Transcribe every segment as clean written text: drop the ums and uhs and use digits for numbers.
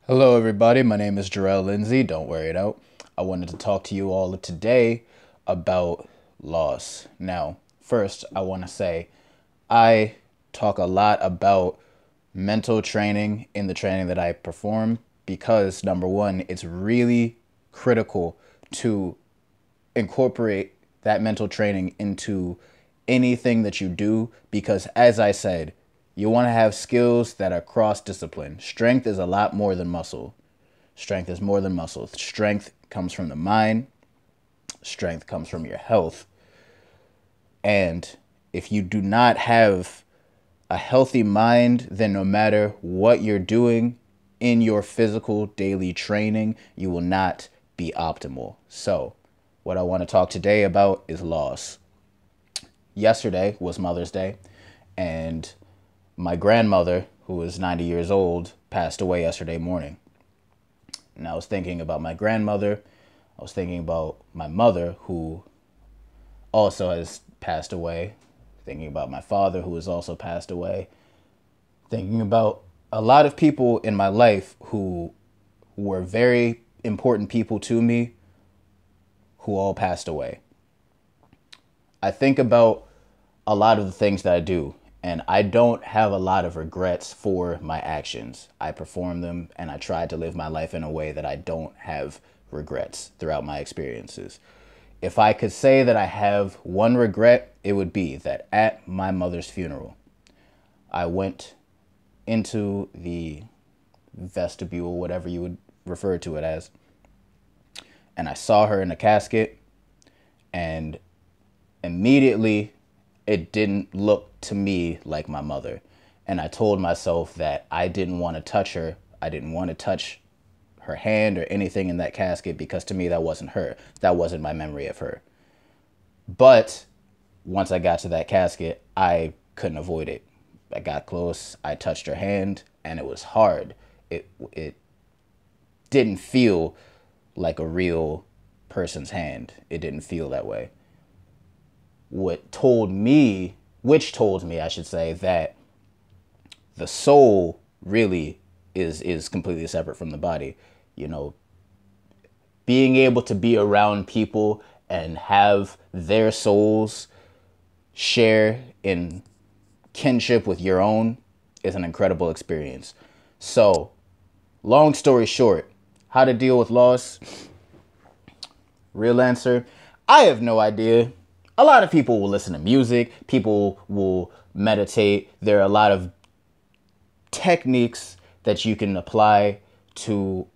Hello, everybody. My name is Jarrell Lindsay. Don't wear it out. I wanted to talk to you all today about loss. Now, first, I want to say I talk a lot about mental training in the training that I perform because, number one, it's really critical to incorporate that mental training into anything that you do because, as I said, you want to have skills that are cross discipline. Strength is a lot more than muscle. Strength is more than muscle. Strength comes from the mind, strength comes from your health. And if you do not have a healthy mind, then no matter what you're doing in your physical daily training, you will not be optimal. So, what I want to talk today about is loss. Yesterday was Mother's Day, and my grandmother, who was 90 years old, passed away yesterday morning. And I was thinking about my grandmother. I was thinking about my mother, who also has passed away. Thinking about my father, who has also passed away. Thinking about a lot of people in my life who were very important people to me, who all passed away. I think about a lot of the things that I do, and I don't have a lot of regrets for my actions. I perform them, and I try to live my life in a way that I don't have regrets throughout my experiences. If I could say that I have one regret, it would be that at my mother's funeral, I went into the vestibule, whatever you would refer to it as, and I saw her in a casket, and immediately it didn't look to me like my mother. And I told myself that I didn't want to touch her. I didn't want to touch her hand or anything in that casket because to me that wasn't her. That wasn't my memory of her. But once I got to that casket, I couldn't avoid it. I got close, I touched her hand, and it was hard. It didn't feel like a real person's hand. It didn't feel that way. Which told me, I should say, that the soul really is completely separate from the body. You know, being able to be around people and have their souls share in kinship with your own is an incredible experience. So, long story short, how to deal with loss? Real answer, I have no idea. A lot of people will listen to music. People will meditate. There are a lot of techniques that you can apply to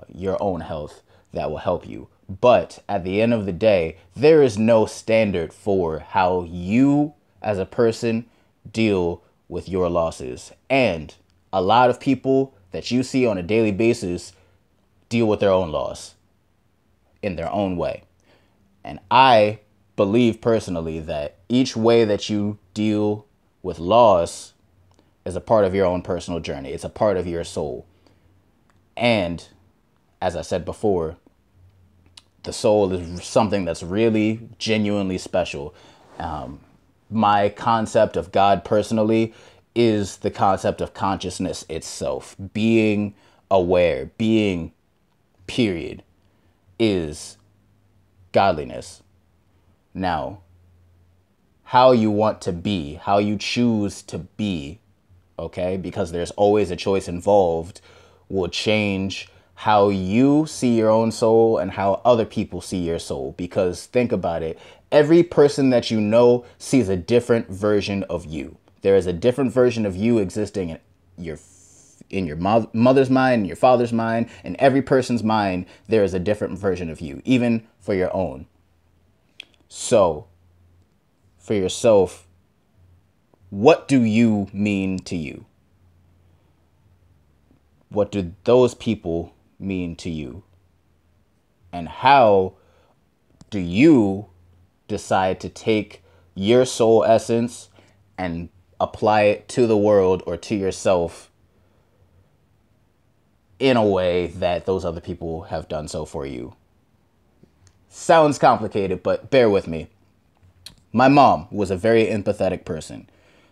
your own health that will help you. But at the end of the day, there is no standard for how you as a person deal with your losses. And a lot of people that you see on a daily basis deal with their own loss in their own way. And I believe personally that each way that you deal with loss is a part of your own personal journey. It's a part of your soul. And as I said before, the soul is something that's really genuinely special. My concept of God personally is the concept of consciousness itself. Being aware, being period, is godliness. Now, how you want to be, how you choose to be, okay, because there's always a choice involved, will change how you see your own soul and how other people see your soul. Because think about it, every person that you know sees a different version of you. There is a different version of you existing in your mother's mind, in your father's mind, in every person's mind. There is a different version of you, even for your own. So, for yourself, what do you mean to you? What do those people mean to you? And how do you decide to take your soul essence and apply it to the world or to yourself in a way that those other people have done so for you? Sounds complicated, but bear with me. My mom was a very empathetic person.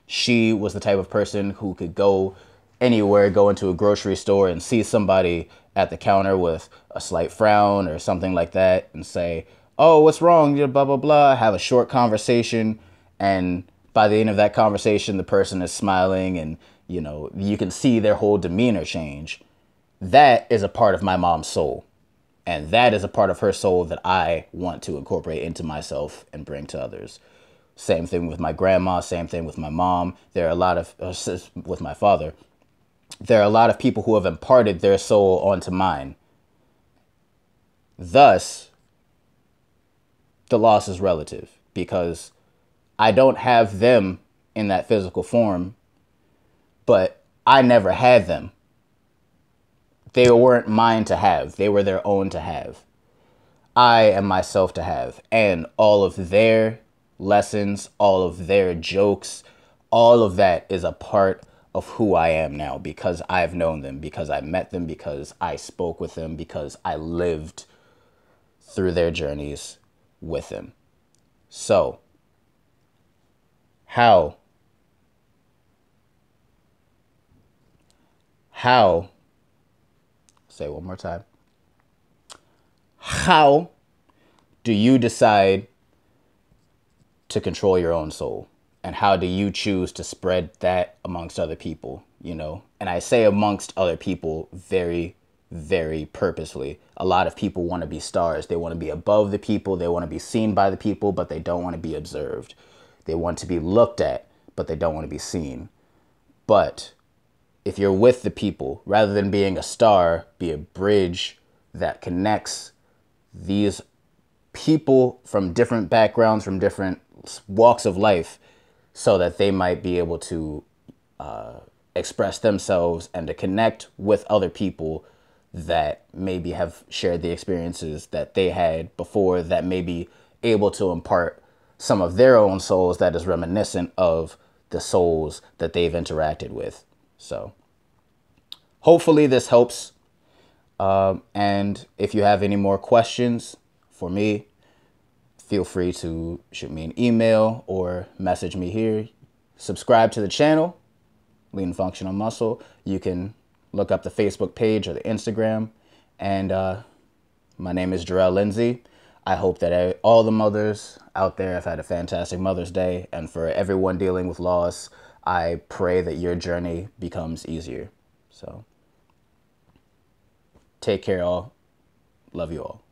She was the type of person who could go anywhere, go into a grocery store and see somebody at the counter with a slight frown or something like that and say, oh, what's wrong? Blah, blah, blah. Have a short conversation. And by the end of that conversation, the person is smiling and, you know, you can see their whole demeanor change. That is a part of my mom's soul. And that is a part of her soul that I want to incorporate into myself and bring to others. Same thing with my grandma, same thing with my mom. There are a lot of, with my father, there are a lot of people who have imparted their soul onto mine. Thus, the loss is relative because I don't have them in that physical form, but I never had them. They weren't mine to have. They were their own to have. I am myself to have. And all of their lessons, all of their jokes, all of that is a part of who I am now because I've known them, because I met them, because I spoke with them, because I lived through their journeys with them. So, how say it one more time. How do you decide to control your own soul? And how do you choose to spread that amongst other people, you know? And I say amongst other people very, very purposely. A lot of people want to be stars. They want to be above the people. They want to be seen by the people, but they don't want to be observed. They want to be looked at, but they don't want to be seen. But if you're with the people, rather than being a star, be a bridge that connects these people from different backgrounds, from different walks of life, so that they might be able to express themselves and to connect with other people that maybe have shared the experiences that they had before, that may be able to impart some of their own souls that is reminiscent of the souls that they've interacted with. So hopefully this helps. And if you have any more questions for me, feel free to shoot me an email or message me here. Subscribe to the channel, Lean and Functional Muscle. You can look up the Facebook page or the Instagram. And my name is Jarrell Lindsay. I hope that all the mothers out there have had a fantastic Mother's Day. And for everyone dealing with loss, I pray that your journey becomes easier. So take care, all. Love you all.